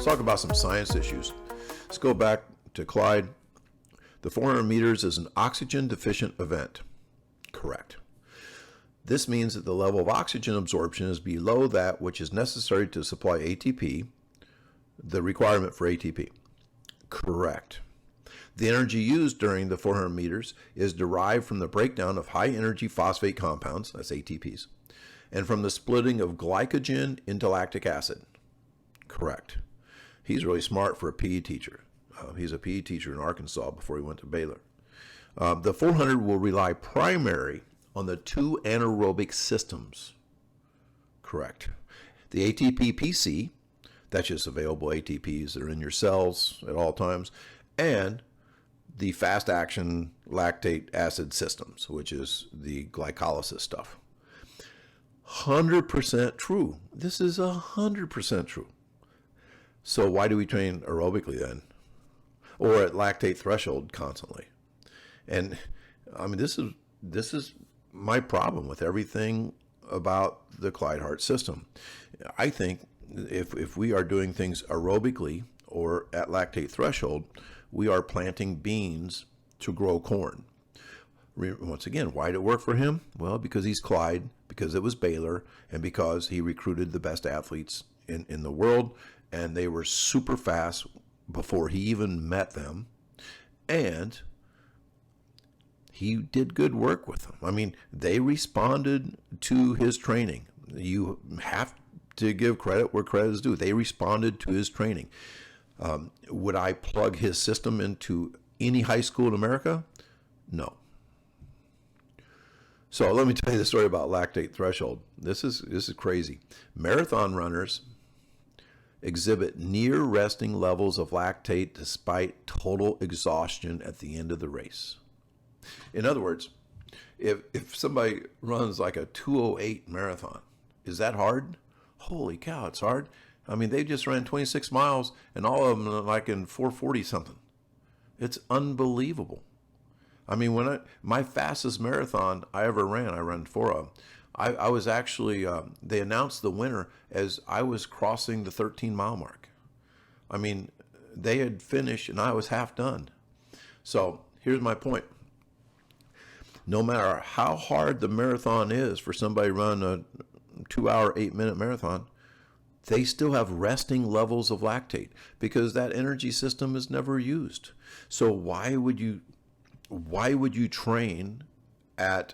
Let's talk about some science issues. Let's go back to Clyde. The 400 meters is an oxygen deficient event. Correct. This means that the level of oxygen absorption is below that which is necessary to supply ATP, the requirement for ATP. Correct. The energy used during the 400 meters is derived from the breakdown of high energy phosphate compounds, that's ATPs, and from the splitting of glycogen into lactic acid. Correct. He's really smart for a PE teacher. He's a PE teacher in Arkansas before he went to Baylor. The 400 will rely primarily on the two anaerobic systems. Correct. The ATP PC, that's just available ATPs that are in your cells at all times, and the fast action lactate acid systems, which is the glycolysis stuff. 100% true. This is 100% true. So why do we train aerobically then? Or at lactate threshold constantly? And I mean, this is my problem with everything about the Clyde Heart system. I think if we are doing things aerobically or at lactate threshold, we are planting beans to grow corn. Once again, why did it work for him? Well, because he's Clyde, because it was Baylor, and because he recruited the best athletes in the world, and they were super fast before he even met them, and he did good work with them. I mean, they responded to his training. You have to give credit where credit is due. They responded to his training. Would I plug his system into any high school in America? No. So let me tell you the story about lactate threshold. This is crazy. Marathon runners exhibit near resting levels of lactate despite total exhaustion at the end of the race. In other words, if somebody runs like a 2:08 marathon, is that hard? Holy cow, it's hard. I mean, they just ran 26 miles and all of them are like in 4:40 something. It's unbelievable. I mean, my fastest marathon I ever ran, I ran 4 of them. I was actually, they announced the winner as I was crossing the 13-mile mark. I mean, they had finished and I was half done. So here's my point. No matter how hard the marathon is for somebody to run a 2-hour, 8-minute marathon, they still have resting levels of lactate because that energy system is never used. So why would you train at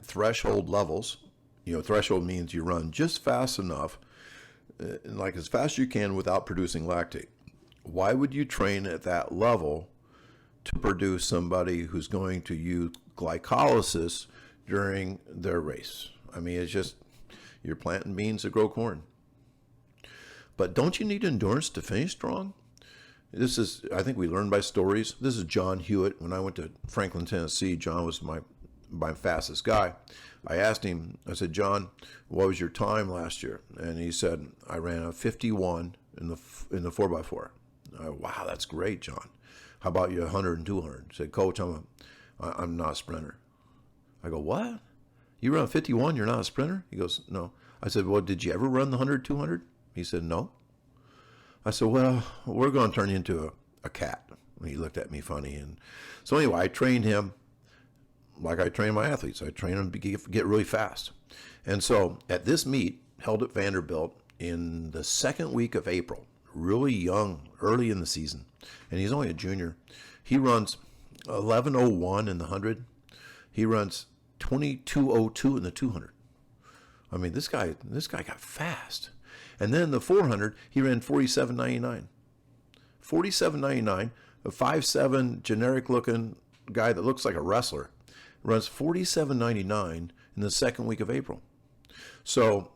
threshold levels? You know, threshold means you run just fast enough, like as fast as you can without producing lactate. Why would you train at that level to produce somebody who's going to use glycolysis during their race? I mean, it's just, you're planting beans to grow corn. But don't you need endurance to finish strong? This is, I think we learn by stories. This is John Hewitt. When I went to Franklin, Tennessee, John was my fastest guy. I asked him, I said, John, what was your time last year? And he said, I ran a 51 in the 4x4. Wow, that's great, John. How about you 100 and 200? He said, Coach, I'm not a sprinter. I go, what? You run 51, you're not a sprinter? He goes, no. I said, well, did you ever run the 100, 200? He said, no. I said, well, we're going to turn you into a cat. And he looked at me funny. And so anyway, I trained him like I train my athletes. I train them to get really fast. And so at this meet held at Vanderbilt in the second week of April, really young, early in the season, and he's only a junior, he runs 11:01 in the 100. He runs 22:02 in the 200. I mean, this guy got fast. And then the 400, he ran 47:99. 47:99, a 5'7" generic looking guy that looks like a wrestler runs 47:99 in the second week of April. So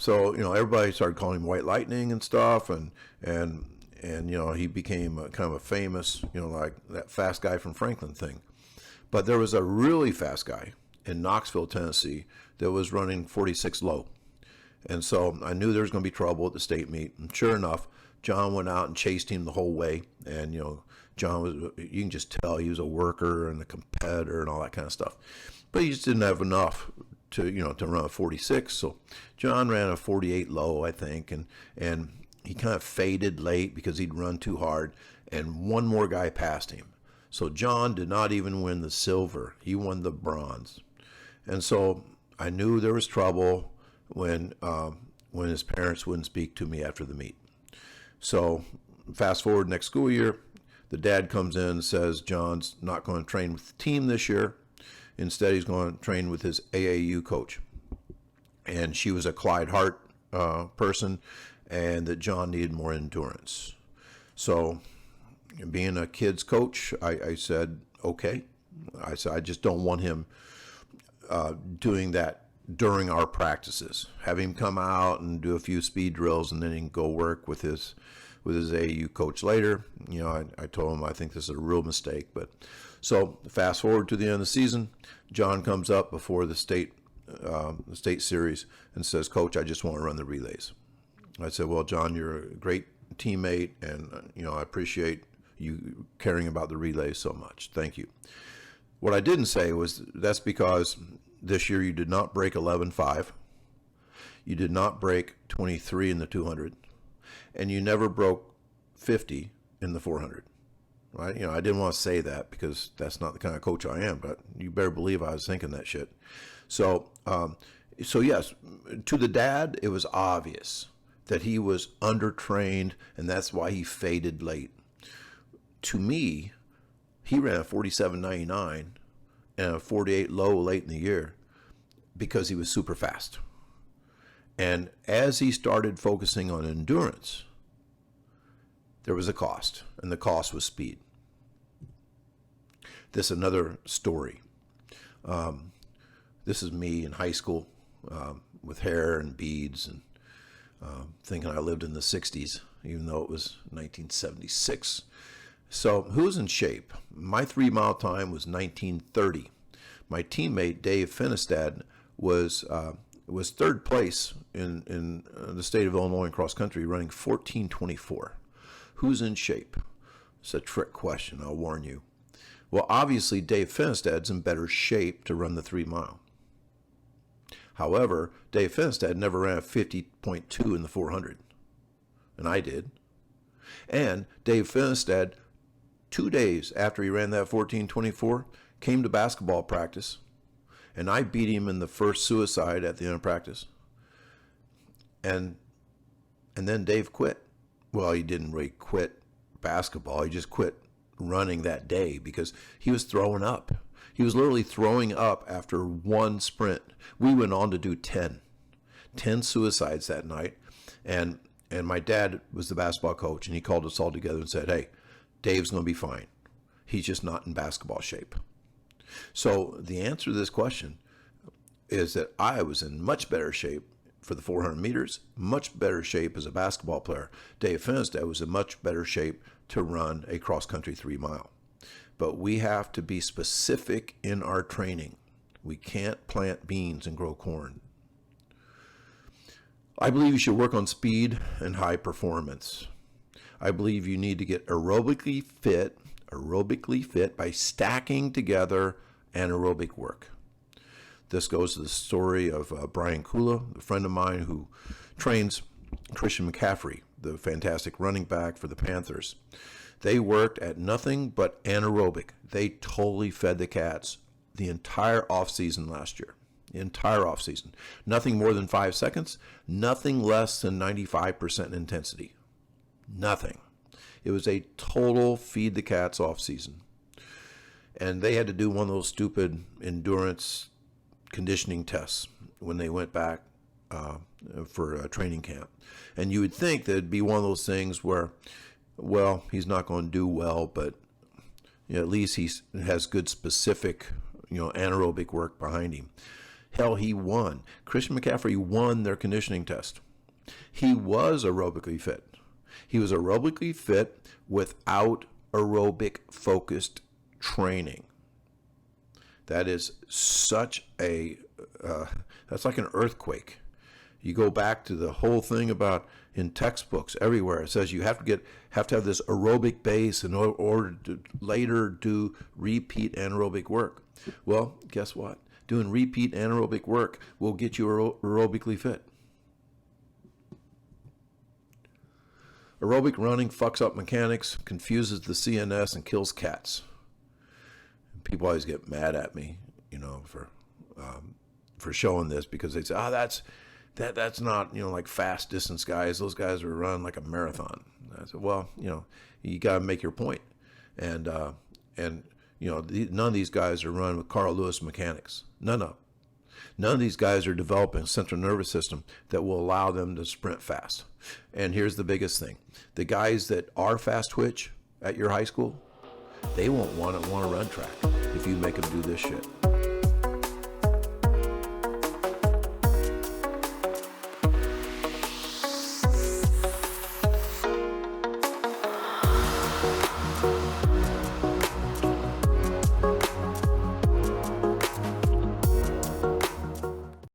you know, everybody started calling him White Lightning and stuff, and you know, he became kind of a famous, you know, like that fast guy from Franklin thing. But there was a really fast guy in Knoxville, Tennessee, that was running 46 low. And so I knew there was going to be trouble at the state meet. And sure enough, John went out and chased him the whole way. And, you know, John was, you can just tell he was a worker and a competitor and all that kind of stuff. But he just didn't have enough to, you know, to run a 46. So John ran a 48 low, I think. And he kind of faded late because he'd run too hard, and one more guy passed him. So John did not even win the silver. He won the bronze. And so I knew there was trouble when his parents wouldn't speak to me after the meet. So fast forward next school year, the dad comes in and says John's not going to train with the team this year. Instead, he's going to train with his AAU coach. And she was a Clyde Hart person, and that John needed more endurance. So being a kid's coach, I said, okay. I said, I just don't want him doing that during our practices. Have him come out and do a few speed drills, and then he can go work with his AAU coach later. You know, I told him I think this is a real mistake. But so fast forward to the end of the season, John comes up before the state series and says, Coach, I just want to run the relays. I said, well, John, you're a great teammate, and you know, I appreciate you caring about the relays so much. Thank you. What I didn't say was that's because this year you did not break 11.5. You did not break 23 in the 200, and you never broke 50 in the 400. Right? You know, I didn't want to say that because that's not the kind of coach I am, but you better believe I was thinking that shit. So yes, to the dad, it was obvious that he was undertrained, and that's why he faded late. To me, he ran a 47.99 and a 48 low late in the year because he was super fast. And as he started focusing on endurance, there was a cost, and the cost was speed. This is another story. This is me in high school with hair and beads and thinking I lived in the 60s, even though it was 1976. So who's in shape? My 3-mile time was 19:30. My teammate Dave Finnestad was third place in the state of Illinois in cross country, running 14:24. Who's in shape? It's a trick question, I'll warn you. Well, obviously Dave Finnestad's in better shape to run the 3-mile. However, Dave Finnestad never ran a 50.2 in the 400, and I did. And Dave Finnestad, 2 days after he ran that 14:24, came to basketball practice, and I beat him in the first suicide at the end of practice. And then Dave quit. Well, he didn't really quit basketball. He just quit running that day because he was throwing up. He was literally throwing up after one sprint. We went on to do 10 suicides that night. And my dad was the basketball coach, and he called us all together and said, hey, Dave's going to be fine. He's just not in basketball shape. So the answer to this question is that I was in much better shape for the 400 meters, much better shape as a basketball player. Dave Finnestad was in much better shape to run a cross-country 3-mile. But we have to be specific in our training. We can't plant beans and grow corn. I believe you should work on speed and high performance. I believe you need to get aerobically fit by stacking together anaerobic work. This goes to the story of Brian Kula, a friend of mine who trains Christian McCaffrey, the fantastic running back for the Panthers. They worked at nothing but anaerobic. They totally fed the cats the entire offseason last year. The entire offseason. Nothing more than 5 seconds, nothing less than 95% intensity. Nothing. It was a total feed the cats offseason. And they had to do one of those stupid endurance conditioning tests when they went back for a training camp. And you would think that it'd be one of those things where, well, he's not going to do well, but you know, at least he has good specific, anaerobic work behind him. Hell, he won. Christian McCaffrey won their conditioning test. He was aerobically fit. He was aerobically fit without aerobic focused training. That is such a, that's like an earthquake. You go back to the whole thing about in textbooks everywhere. It says you have to have this aerobic base in order to later do repeat anaerobic work. Well, guess what? Doing repeat anaerobic work will get you aerobically fit. Aerobic running fucks up mechanics, confuses the CNS, and kills cats. People always get mad at me, for showing this, because they say, that's not, like fast distance guys. Those guys are run like a marathon. I said, well, you got to make your point. And none of these guys are run with Carl Lewis mechanics. None of them. None of these guys are developing a central nervous system that will allow them to sprint fast. And here's the biggest thing. The guys that are fast twitch at your high school, they won't want to run track if you make them do this shit.